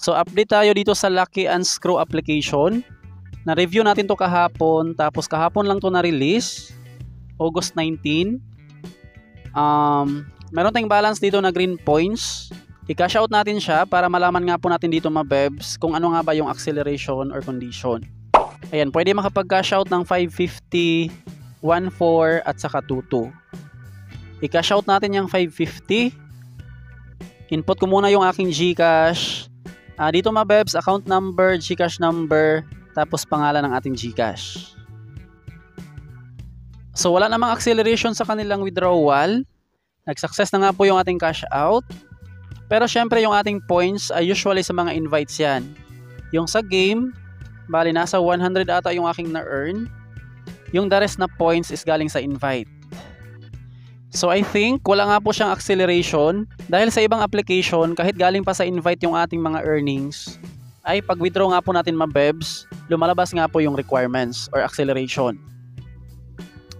So update tayo dito sa Lucky Unscrew application. Na-review natin to kahapon, tapos kahapon lang to na-release, August 19. Meron tayong balance dito na green points. I-cash out natin siya para malaman nga po natin dito mabebs kung ano nga ba yung acceleration or condition. Ayan, pwede makapag-cash out ng 550, 1.4 at saka 2.2. I-cash out natin yung 550. Input ko muna yung aking GCash. Dito mabebs, account number, GCash number, tapos pangalan ng ating GCash. So wala namang acceleration sa kanilang withdrawal. Nag-success na nga po yung ating cash out. Pero syempre yung ating points ay usually sa mga invites yan. Yung sa game, bali nasa 100 ata yung aking na-earn. Yung the rest na points is galing sa invite. So I think wala nga po siyang acceleration dahil sa ibang application kahit galing pa sa invite yung ating mga earnings ay pag withdraw nga po natin mabebs, lumalabas nga po yung requirements or acceleration.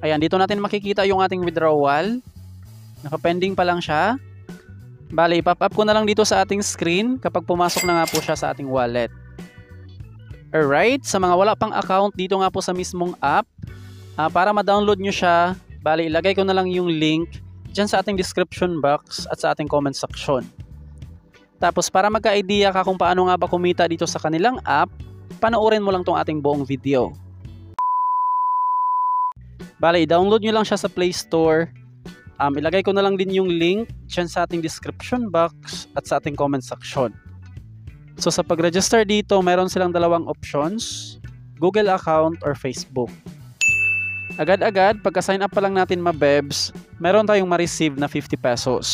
Ayan, dito natin makikita yung ating withdrawal. Naka-pending pa lang siya. Bale, i-pop up ko na lang dito sa ating screen kapag pumasok na nga po siya sa ating wallet. Alright, sa mga wala pang account dito nga po sa mismong app, para ma-download nyo siya, bali ilagay ko na lang yung link dyan sa ating description box at sa ating comment section. Tapos para magka-idea ka kung paano nga ba kumita dito sa kanilang app, panoorin mo lang tong ating buong video. Bali, i-download nyo lang siya sa Play Store. Ilagay ko na lang din yung link dyan sa ating description box at sa ating comment section. So sa pag-register dito, meron silang dalawang options, Google account or Facebook. Agad-agad, pagka-sign up pa lang natin mabebs, meron tayong ma-receive na 50 pesos.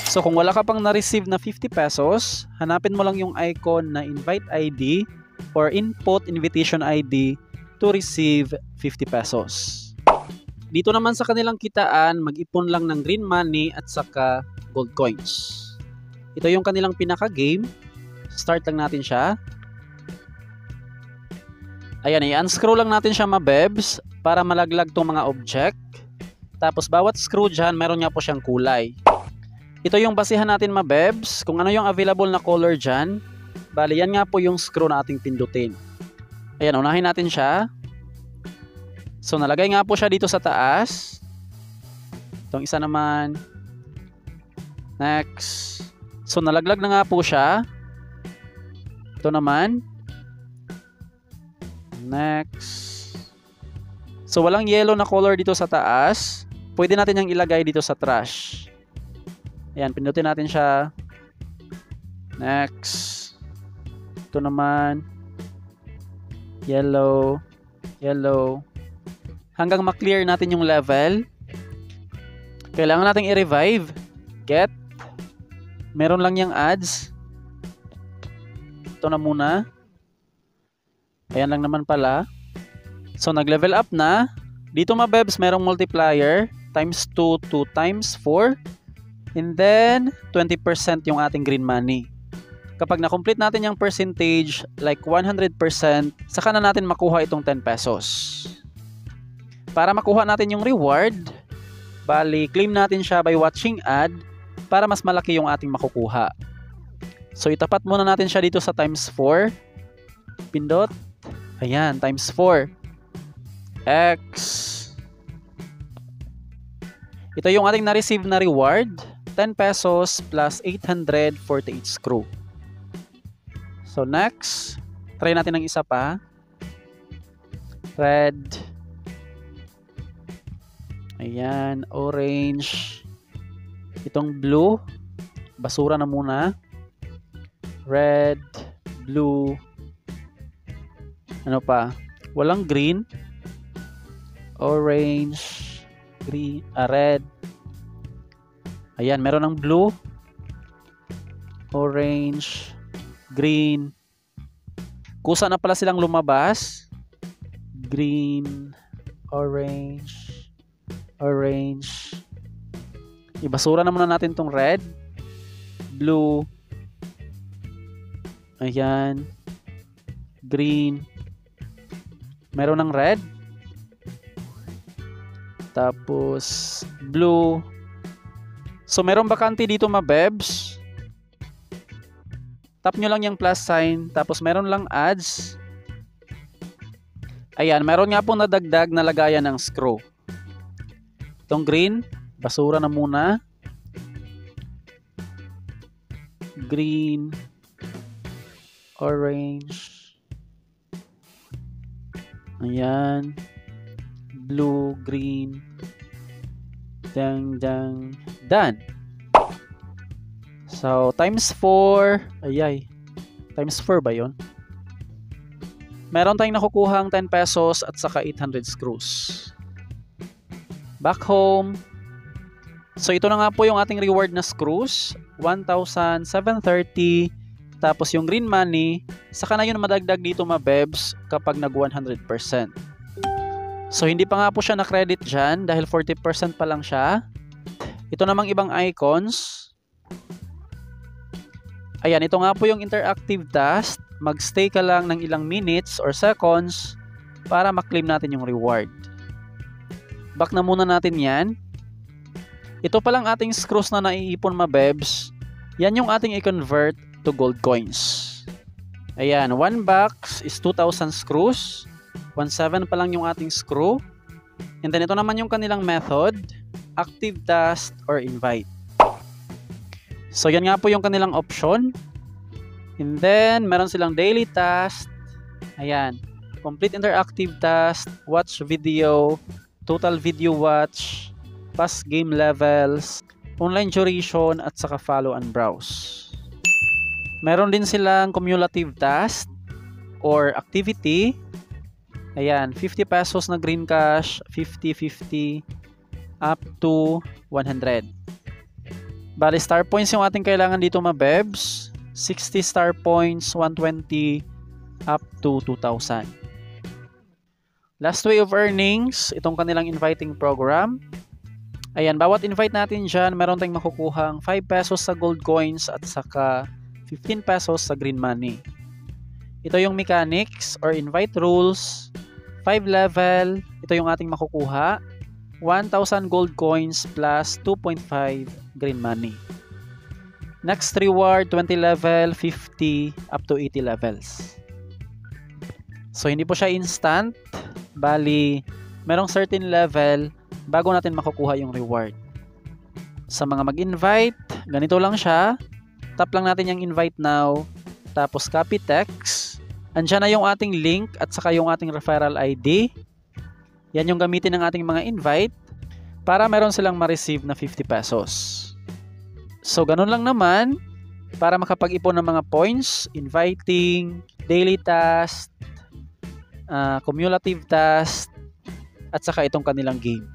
So kung wala ka pang na-receive na 50 pesos, hanapin mo lang yung icon na invite ID or input invitation ID to receive 50 pesos. Dito naman sa kanilang kitaan, mag-ipon lang ng green money at saka gold coins. Ito yung kanilang pinaka-game. Start lang natin siya. Ayan, i-unscrew lang natin siya mabebs para malaglag tong mga object. Tapos bawat screw dyan, meron nga po siyang kulay. Ito yung basihan natin mabebs, kung ano yung available na color dyan. Bali, yan nga po yung screw na ating pindutin. Ayan, unahin natin siya. So nalagay nga po siya dito sa taas. Itong isa naman. Next. So nalaglag na nga po siya. Ito naman. Next. So walang yellow na color dito sa taas. Pwede natin yung ilagay dito sa trash. Ayan, pindutin natin siya. Next. Ito naman. Yellow. Yellow. Hanggang ma-clear natin yung level. Kailangan nating i-revive. Get. Meron lang yung ads. Ito na muna. Ayan lang naman pala. So nag-level up na. Dito mabebs merong multiplier. Times 2 to times 4. And then 20% yung ating green money. Kapag na-complete natin yung percentage, like 100%, saka na natin makuha itong 10 pesos. Para makuha natin yung reward, bali, claim natin siya by watching ad para mas malaki yung ating makukuha. So, itapat muna natin siya dito sa times 4. Pindot. Ayan, times 4. X. Ito yung ating na-receive na reward. 10 pesos plus 848 screw. So, next. Try natin ng isa pa. Red. Ayan, orange. Itong blue, basura na muna. Red, blue. Ano pa? Walang green. Orange, green, red. Ayan, meron ng blue. Orange, green. Kusa na pala silang lumabas. Green, orange, orange. Ibasura na muna natin tong red, blue, ayan, green, meron ng red, tapos blue. So meron bakante dito mabebs. Tap nyo lang yung plus sign, tapos meron lang ads. Ayan, meron nga po nadagdag na lagayan ng screw. Itong green, basura na muna. Green, orange, ayan, blue, green, dang, done. So, times 4, ayay, times 4 ba yun? Meron tayong nakukuhang 10 pesos at saka 800 screws. Back home. So, ito na nga po yung ating reward na screws, 1,730. Tapos yung green money, saka na yun madagdag dito mabebs kapag nag 100%. So, hindi pa nga po siya na-credit dyan dahil 40% pa lang siya. Ito namang ibang icons. Ayan, ito nga po yung interactive task. Mag-stay ka lang ng ilang minutes or seconds para maklaim natin yung reward. Back na muna natin yan. Ito palang ating screws na naiipon mabebs. Yan yung ating i-convert to gold coins. Ayan, 1 box is 2,000 screws. 1,700 pa lang yung ating screw. And then ito naman yung kanilang method. Active task or invite. So, yan nga po yung kanilang option. And then, meron silang daily task. Ayan. Complete interactive task, watch video, total video watch, past game levels, online duration, at saka follow and browse. Meron din silang cumulative task or activity. Ayan, 50 pesos na green cash, 50, up to 100. Bali, star points yung ating kailangan dito mabebs. 60 star points, 120 up to 2,000. Last way of earnings, itong kanilang inviting program. Ayan, bawat invite natin dyan, meron tayong makukuhang 5 pesos sa gold coins at saka 15 pesos sa green money. Ito yung mechanics or invite rules. 5 level, ito yung ating makukuha. 1,000 gold coins plus 2.5 green money. Next reward, 20 level, 50 up to 80 levels. So, hindi po siya instant. Bali, merong certain level bago natin makukuha yung reward. Sa mga mag-invite, ganito lang siya. Tap lang natin yung invite now. Tapos copy text. Andiyan na yung ating link at saka yung ating referral ID. Yan yung gamitin ng ating mga invite para meron silang ma-receive na 50 pesos. So, ganun lang naman para makapag-ipon ng mga points, inviting, daily task, cumulative task, at saka itong kanilang game.